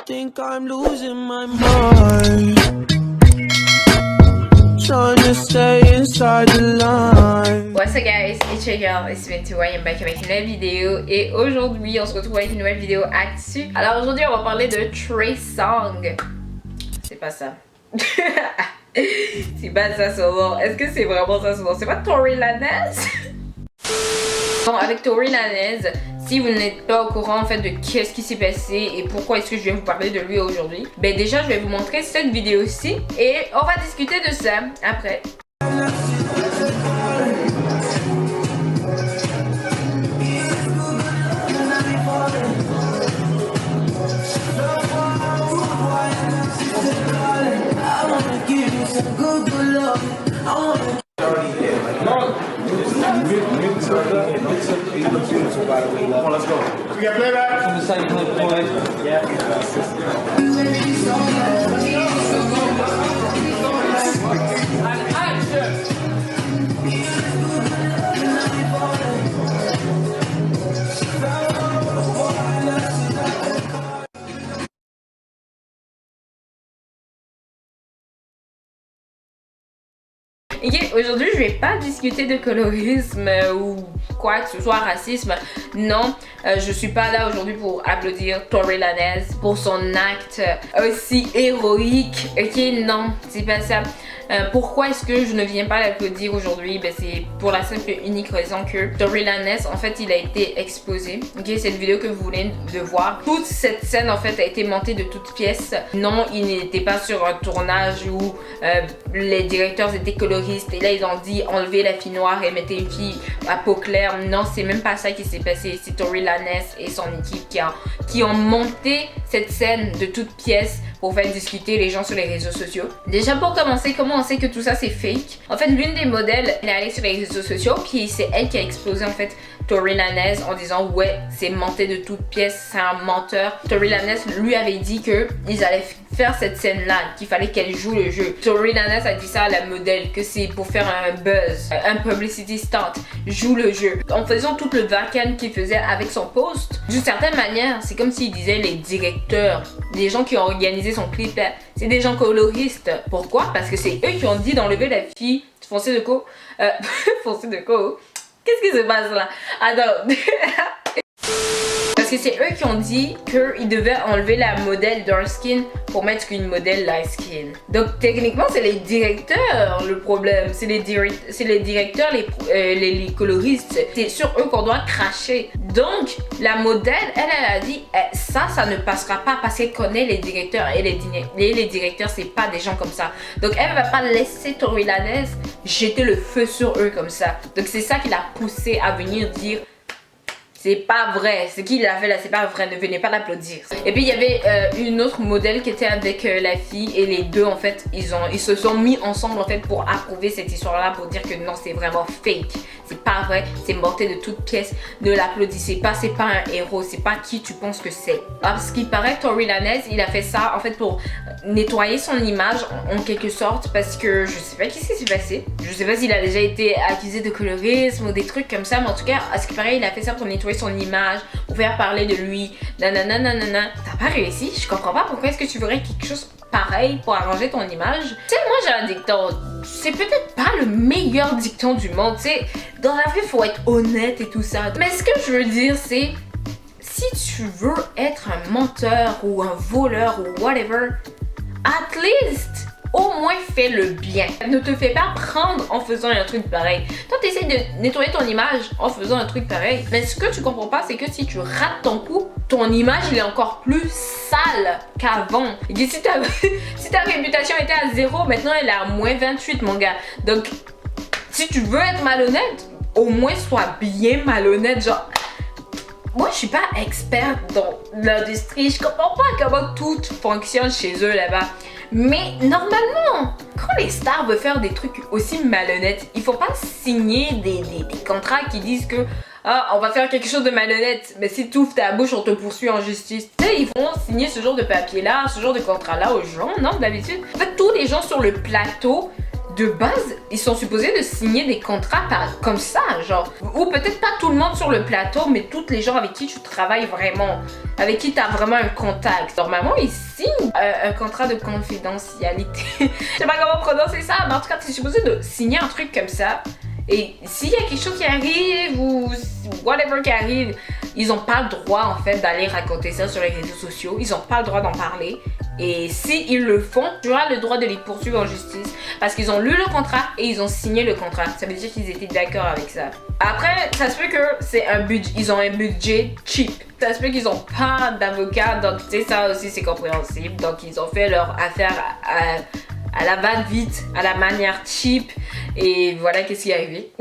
think I'm losing my mind. Trying to stay inside the line. What's up guys, it's your girl, it's Ventura, I'm back avec une nouvelle vidéo. Et aujourd'hui, on se retrouve avec une nouvelle vidéo actu. Alors aujourd'hui, on va parler de Trey Songz. C'est pas ça. C'est pas ça son nom. Est-ce que c'est vraiment ça son nom? C'est pas Tory Lanez? Bon, avec Tory Lanez, si vous n'êtes pas au courant en fait de qu'est-ce qui s'est passé et pourquoi est-ce que je vais vous parler de lui aujourd'hui, ben déjà je vais vous montrer cette vidéo-ci et on va discuter de ça après. Come on, let's go. We got playback from the same point. Yeah. Ok, aujourd'hui je vais pas discuter de colorisme ou quoi que ce soit, racisme. Non, je suis pas là aujourd'hui pour applaudir Tory Lanez pour son acte aussi héroïque. Ok, non, c'est pas ça. Pourquoi est-ce que je ne viens pas l'applaudir aujourd'hui? Ben, c'est pour la simple et unique raison que Tory Lanez, en fait, il a été exposé. Ok, cette vidéo que vous venez de voir, toute cette scène, en fait, a été montée de toutes pièces. Non, il n'était pas sur un tournage où les directeurs étaient coloristes et là, ils ont dit enlever la fille noire et mettez une fille à peau claire. Non, c'est même pas ça qui s'est passé. C'est Tory Lanez et son équipe qui ont monté cette scène de toutes pièces pour faire discuter les gens sur les réseaux sociaux. Déjà pour commencer, comment on sait que tout ça c'est fake? En fait, l'une des modèles, elle est allée sur les réseaux sociaux puis c'est elle qui a exposé en fait Tory Lanez en disant ouais, c'est monté de toutes pièces, c'est un menteur. Tory Lanez lui avait dit que ils allaient faire cette scène là, qu'il fallait qu'elle joue le jeu. Tory Lanez a dit ça à la modèle, que c'est pour faire un buzz, un publicity stunt, joue le jeu. En faisant tout le vacan qu'il faisait avec son post, d'une certaine manière, c'est comme s'il disait les directeurs, les gens qui ont organisé son clip, c'est des gens coloristes. Pourquoi? Parce que c'est eux qui ont dit d'enlever la fille foncée de co. Foncée de co. Qu'est-ce qui se passe là? Attends. Parce que c'est eux qui ont dit qu'ils devaient enlever la modèle dark skin pour mettre une modèle light skin. Donc techniquement c'est les directeurs le problème. C'est les directeurs, les coloristes. C'est sur eux qu'on doit cracher. Donc la modèle, elle a dit ça ne passera pas parce qu'elle connaît les directeurs et les directeurs c'est pas des gens comme ça. Donc elle va pas laisser Tory Lanez jeter le feu sur eux comme ça. Donc c'est ça qui l'a poussé à venir dire c'est pas vrai, ce qu'il a fait là c'est pas vrai, ne venez pas l'applaudir. Et puis il y avait une autre modèle qui était avec la fille et les deux en fait ils se sont mis ensemble en fait pour approuver cette histoire là, pour dire que non c'est vraiment fake, c'est pas vrai, c'est monté de toutes pièces, ne l'applaudissez pas, c'est pas un héros, c'est pas qui tu penses que c'est. Parce qu'il paraît que Tory Lanez il a fait ça en fait pour nettoyer son image en quelque sorte, parce que je sais pas qu'est-ce qui s'est passé, je sais pas s'il a déjà été accusé de colorisme ou des trucs comme ça, mais en tout cas à ce qui paraît il a fait ça pour nettoyer son image, pour faire parler de lui, nanana nanana. T'as pas réussi, je comprends pas pourquoi est-ce que tu ferais quelque chose pareil pour arranger ton image. Tu sais, moi j'ai un dicton, c'est peut-être pas le meilleur dicton du monde, tu sais, dans la vie faut être honnête et tout ça, mais ce que je veux dire c'est, si tu veux être un menteur ou un voleur ou whatever, at least au moins fais le bien. Ne te fais pas prendre en faisant un truc pareil. Toi t'essaies de nettoyer ton image en faisant un truc pareil. Mais ce que tu comprends pas c'est que si tu rates ton coup, ton image il est encore plus sale qu'avant. Et si ta réputation était à 0, maintenant elle est à moins 28 mon gars. Donc si tu veux être malhonnête, au moins sois bien malhonnête. Genre moi je suis pas experte dans l'industrie, je comprends pas comment tout fonctionne chez eux là-bas. Mais normalement, quand les stars veulent faire des trucs aussi malhonnêtes, il faut pas signer des contrats qui disent que ah, on va faire quelque chose de malhonnête, mais si tu ouvres ta bouche, on te poursuit en justice. Tu sais, ils vont signer ce genre de papier-là, ce genre de contrat-là aux gens, non, d'habitude. En fait, tous les gens sur le plateau de base, ils sont supposés de signer des contrats comme ça, genre. Ou peut-être pas tout le monde sur le plateau, mais toutes les gens avec qui tu travailles vraiment, avec qui tu as vraiment un contact. Normalement, ils signent un contrat de confidentialité. Je sais pas comment prononcer ça, mais en tout cas, tu es supposé de signer un truc comme ça. Et s'il y a quelque chose qui arrive ou whatever qui arrive, ils n'ont pas le droit en fait d'aller raconter ça sur les réseaux sociaux. Ils n'ont pas le droit d'en parler. Et s'ils le font, tu auras le droit de les poursuivre en justice parce qu'ils ont lu le contrat et ils ont signé le contrat. Ça veut dire qu'ils étaient d'accord avec ça. Après, ça se peut que c'est ils ont un budget cheap. Ça se peut qu'ils n'ont pas d'avocat, donc tu sais, ça aussi c'est compréhensible. Donc ils ont fait leur affaire à la va-vite, à la manière cheap. Et voilà qu'est-ce qui est arrivé.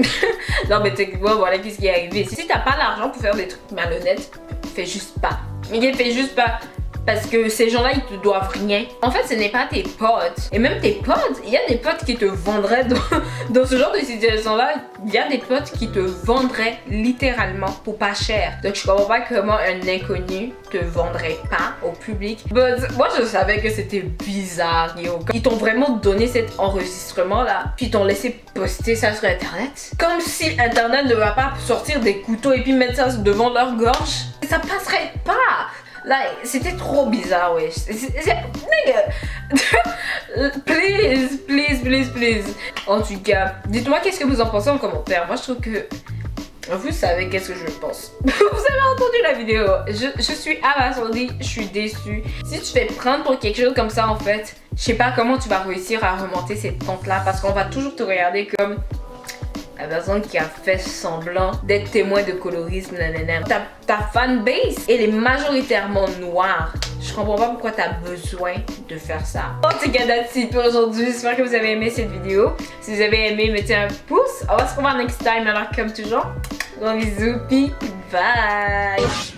Non mais techniquement, voilà qu'est-ce qui est arrivé. Si t'as pas l'argent pour faire des trucs malhonnêtes, fais juste pas. Mais fais juste pas. Parce que ces gens-là, ils te doivent rien. En fait, ce n'est pas tes potes. Et même tes potes, il y a des potes qui te vendraient dans ce genre de situation-là. Il y a des potes qui te vendraient littéralement pour pas cher. Donc, je comprends pas comment un inconnu te vendrait pas au public. But, moi, je savais que c'était bizarre, yo. Ils t'ont vraiment donné cet enregistrement-là, puis ils t'ont laissé poster ça sur Internet. Comme si Internet ne va pas sortir des couteaux et puis mettre ça devant leur gorge. Ça passerait pas. Là, c'était trop bizarre, wesh. Nigga. Please. En tout cas, dites-moi qu'est-ce que vous en pensez en commentaire. Moi, je trouve que vous savez qu'est-ce que je pense. Vous avez entendu la vidéo. Je suis abasourdie, je suis déçue. Si tu te fais prendre pour quelque chose comme ça, en fait, je sais pas comment tu vas réussir à remonter cette pente-là parce qu'on va toujours te regarder comme la personne qui a fait semblant d'être témoin de colorisme, nanana. Ta fanbase, elle est majoritairement noire. Je comprends pas pourquoi t'as besoin de faire ça. En tout cas, that's it pour aujourd'hui. J'espère que vous avez aimé cette vidéo. Si vous avez aimé, mettez un pouce. On va se revoir next time. Alors, comme toujours, gros bisous, puis bye!